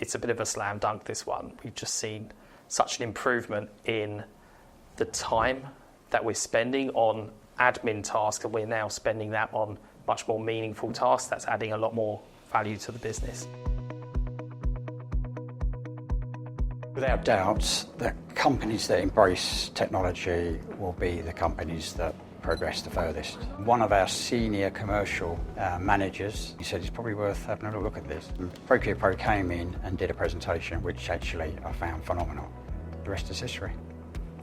It's a bit of a slam dunk, this one. We've just seen such an improvement in the time that we're spending on admin tasks, and we're now spending that on much more meaningful tasks. That's adding a lot more value to the business. Without doubt, the companies that embrace technology will be the companies that progress the furthest. One of our senior commercial managers, he said it's probably worth having a little look at this. ProcurePro came in and did a presentation which actually I found phenomenal. The rest is history.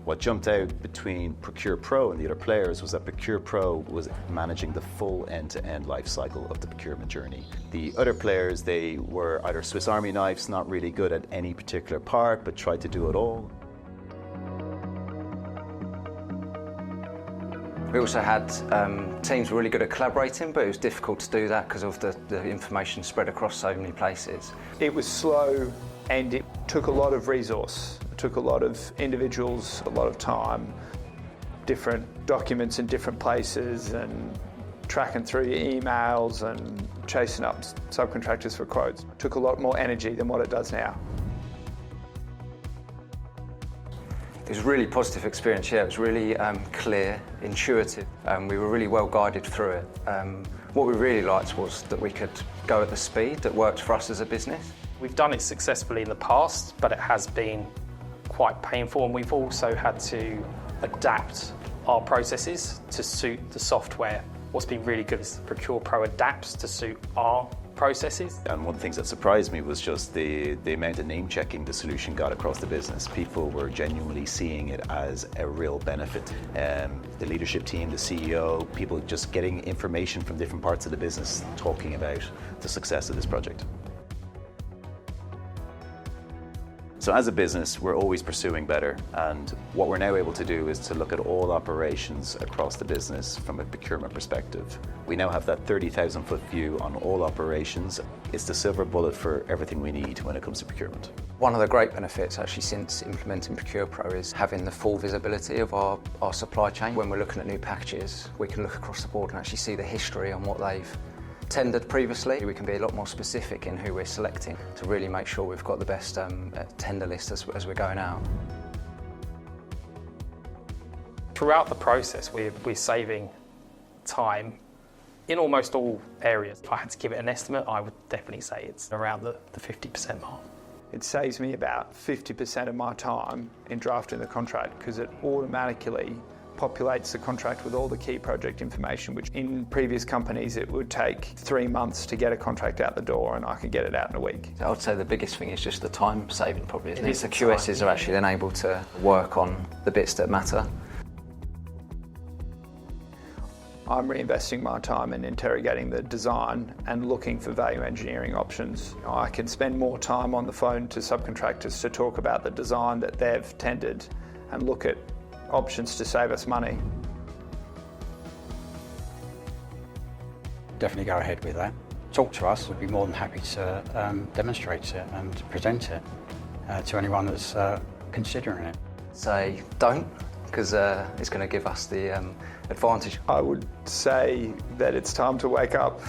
What jumped out between ProcurePro and the other players was that ProcurePro was managing the full end-to-end life cycle of the procurement journey. The other players, they were either Swiss Army knives, not really good at any particular part, but tried to do it all. We also had teams really good at collaborating, but it was difficult to do that because of the information spread across so many places. It was slow and it took a lot of resource. It took a lot of individuals, a lot of time, different documents in different places, and tracking through your emails and chasing up subcontractors for quotes. It took a lot more energy than what it does now. It was a really positive experience, yeah. It was really clear, intuitive. We were really well guided through it. What we really liked was that we could go at the speed that worked for us as a business. We've done it successfully in the past, but it has been quite painful, and we've also had to adapt our processes to suit the software. What's been really good is ProcurePro adapts to suit our processes. And one of the things that surprised me was just the amount of name checking the solution got across the business. People were genuinely seeing it as a real benefit. The leadership team, the CEO, people just getting information from different parts of the business talking about the success of this project. So as a business, we're always pursuing better, and what we're now able to do is to look at all operations across the business from a procurement perspective. We now have that 30,000 foot view on all operations. It's the silver bullet for everything we need when it comes to procurement. One of the great benefits actually since implementing ProcurePro is having the full visibility of our supply chain. When we're looking at new packages, we can look across the board and actually see the history on what they've tendered previously. We can be a lot more specific in who we're selecting to really make sure we've got the best tender list as we're going out. Throughout the process, we're saving time in almost all areas. If I had to give it an estimate, I would definitely say it's around the 50% mark. It saves me about 50% of my time in drafting the contract because it automatically populates the contract with all the key project information, which in previous companies it would take 3 months to get a contract out the door, and I could get it out in a week. I would say the biggest thing is just the time saving, probably, isn't it? The QSs are actually then able to work on the bits that matter. I'm reinvesting my time in interrogating the design and looking for value engineering options. I can spend more time on the phone to subcontractors to talk about the design that they've tendered and look at options to save us money. Definitely go ahead with that. Talk to us, we'd be more than happy to demonstrate it and present it to anyone that's considering it. Say don't, because it's going to give us the advantage. I would say that it's time to wake up.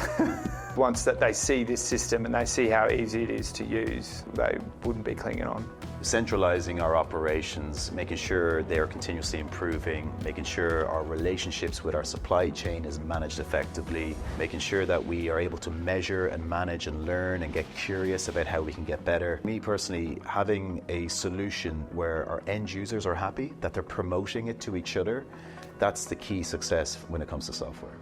Once that they see this system and they see how easy it is to use, they wouldn't be clinging on. Centralising our operations, making sure they are continuously improving, making sure our relationships with our supply chain is managed effectively, making sure that we are able to measure and manage and learn and get curious about how we can get better. Me personally, having a solution where our end users are happy, that they're promoting it to each other, that's the key success when it comes to software.